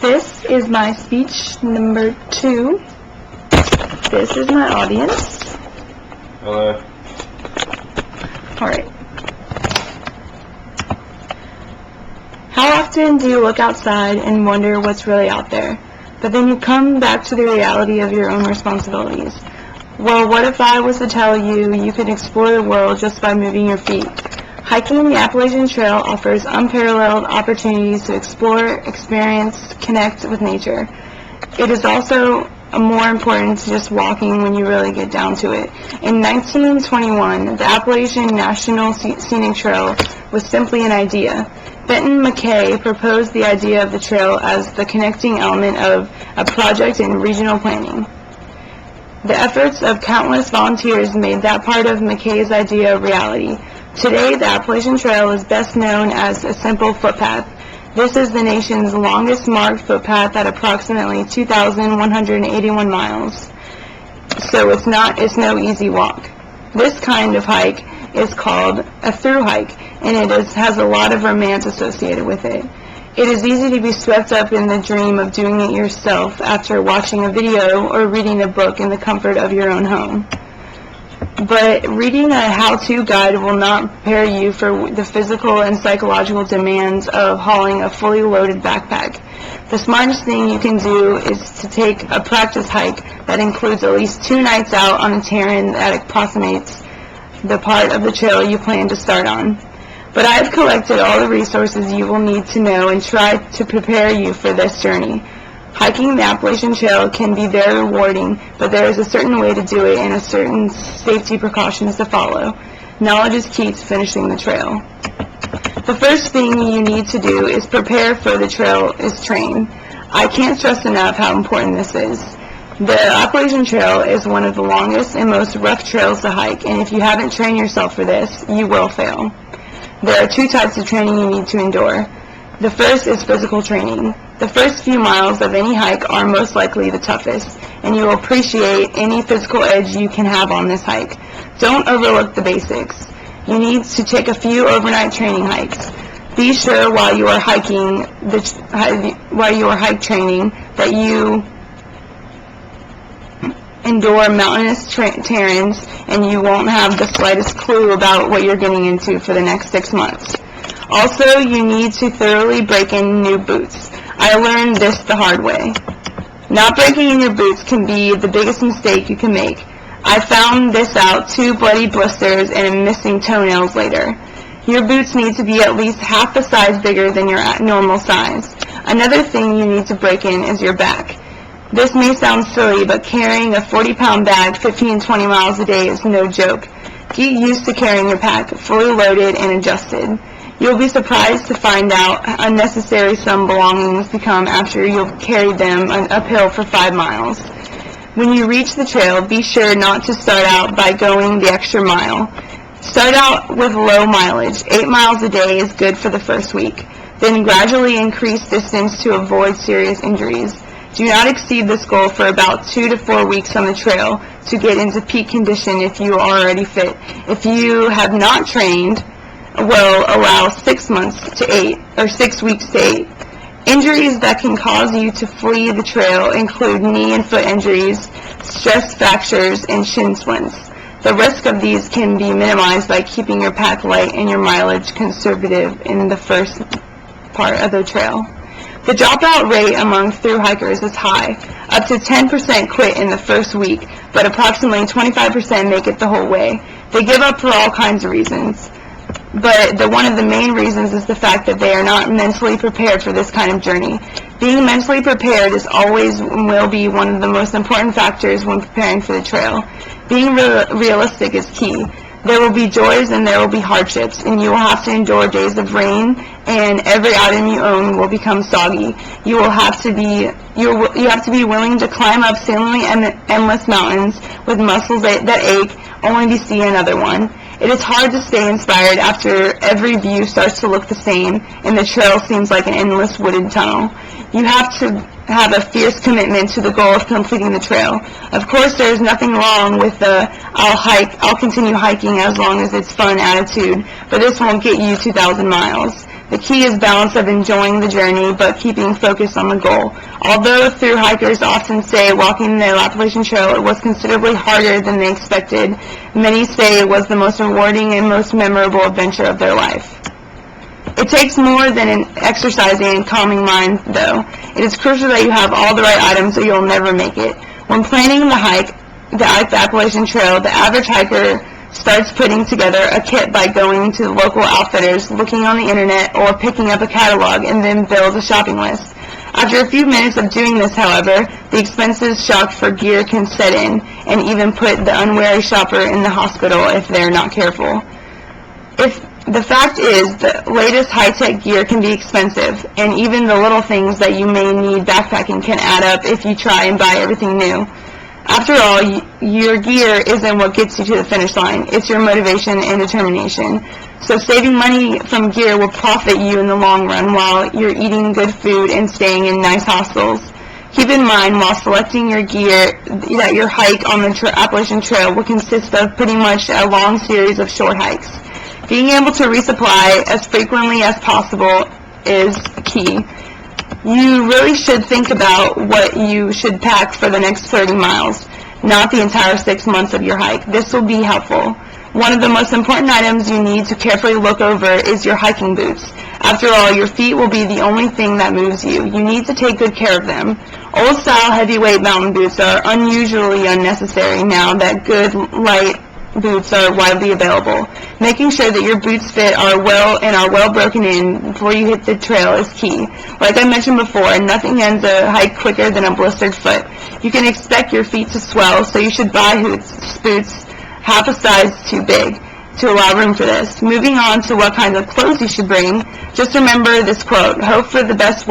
This is my speech number 2. This is my audience. Hello. Alright. How often do you look outside and wonder what's really out there, but then you come back to the reality of your own responsibilities? Well, what if I was to tell you you could explore the world just by moving your feet? Hiking the Appalachian Trail offers unparalleled opportunities to explore, experience, connect with nature. It is also more important to just walking when you really get down to it. In 1921, the Appalachian National Scenic Trail was simply an idea. Benton MacKaye proposed the idea of the trail as the connecting element of a project in regional planning. The efforts of countless volunteers made that part of MacKaye's idea a reality. Today, the Appalachian Trail is best known as a simple footpath. This is the nation's longest marked footpath at approximately 2,181 miles. So it's no easy walk. This kind of hike is called a through hike, and has a lot of romance associated with it. It is easy to be swept up in the dream of doing it yourself after watching a video or reading a book in the comfort of your own home. But reading a how-to guide will not prepare you for the physical and psychological demands of hauling a fully loaded backpack. The smartest thing you can do is to take a practice hike that includes at least 2 nights out on a terrain that approximates the part of the trail you plan to start on. But I have collected all the resources you will need to know and try to prepare you for this journey. Hiking the Appalachian Trail can be very rewarding, but there is a certain way to do it and a certain safety precautions to follow. Knowledge is key to finishing the trail. The first thing you need to do is prepare for the trail is train. I can't stress enough how important this is. The Appalachian Trail is one of the longest and most rough trails to hike, and if you haven't trained yourself for this, you will fail. There are 2 types of training you need to endure. The first is physical training. The first few miles of any hike are most likely the toughest, and you will appreciate any physical edge you can have on this hike. Don't overlook the basics. You need to take a few overnight training hikes. Be sure while you are hike training that you endure mountainous terrains, and you won't have the slightest clue about what you're getting into for the next 6 months. Also, you need to thoroughly break in new boots. I learned this the hard way. Not breaking in your boots can be the biggest mistake you can make. I found this out 2 bloody blisters and missing toenails later. Your boots need to be at least half a size bigger than your normal size. Another thing you need to break in is your back. This may sound silly, but carrying a 40-pound bag 15-20 miles a day is no joke. Get used to carrying your pack fully loaded and adjusted. You'll be surprised to find out how unnecessary some belongings become after you've carried them uphill for 5 miles. When you reach the trail, be sure not to start out by going the extra mile. Start out with low mileage. 8 miles a day is good for the first week. Then gradually increase distance to avoid serious injuries. Do not exceed this goal for about 2 to 4 weeks on the trail to get into peak condition if you are already fit. If you have not trained, will allow 6 months to 8, or 6 weeks to 8. Injuries that can cause you to flee the trail include knee and foot injuries, stress fractures, and shin splints. The risk of these can be minimized by keeping your pack light and your mileage conservative in the first part of the trail. The dropout rate among through hikers is high. Up to 10% quit in the first week, but approximately 25% make it the whole way. They give up for all kinds of reasons. But one of the main reasons is the fact that they are not mentally prepared for this kind of journey. Being mentally prepared is always and will be one of the most important factors when preparing for the trail. Being realistic is key. There will be joys and there will be hardships, and you will have to endure days of rain, and every item you own will become soggy. You have to be willing to climb up seemingly endless mountains with muscles that ache, only to see another one. It is hard to stay inspired after every view starts to look the same and the trail seems like an endless wooded tunnel. You have to have a fierce commitment to the goal of completing the trail. Of course, there is nothing wrong with the I'll continue hiking as long as it's fun attitude, but this won't get you 2,000 miles. The key is balance of enjoying the journey but keeping focused on the goal. Although through hikers often say walking the Appalachian Trail was considerably harder than they expected, many say it was the most rewarding and most memorable adventure of their life. It takes more than an exercising and calming mind, though. It is crucial that you have all the right items or you'll never make it. When planning the hike, the Appalachian Trail, the average hiker starts putting together a kit by going to the local outfitters, looking on the internet, or picking up a catalog, and then builds a shopping list. After a few minutes of doing this, however, the expenses shock for gear can set in, and even put the unwary shopper in the hospital if they're not careful. The fact is, the latest high-tech gear can be expensive, and even the little things that you may need backpacking can add up if you try and buy everything new. After all, your gear isn't what gets you to the finish line. It's your motivation and determination. So saving money from gear will profit you in the long run while you're eating good food and staying in nice hostels. Keep in mind, while selecting your gear, that your hike on the Appalachian Trail will consist of pretty much a long series of short hikes. Being able to resupply as frequently as possible is key. You really should think about what you should pack for the next 30 miles, not the entire 6 months of your hike. This will be helpful. One of the most important items you need to carefully look over is your hiking boots. After all, your feet will be the only thing that moves you. You need to take good care of them. Old-style heavyweight mountain boots are unusually unnecessary now that good, light boots are widely available. Making sure that your boots fit are well broken in before you hit the trail is key. Like I mentioned before, nothing ends a hike quicker than a blistered foot. You can expect your feet to swell, so you should buy boots half a size too big to allow room for this. Moving on to what kinds of clothes you should bring, just remember this quote: hope for the best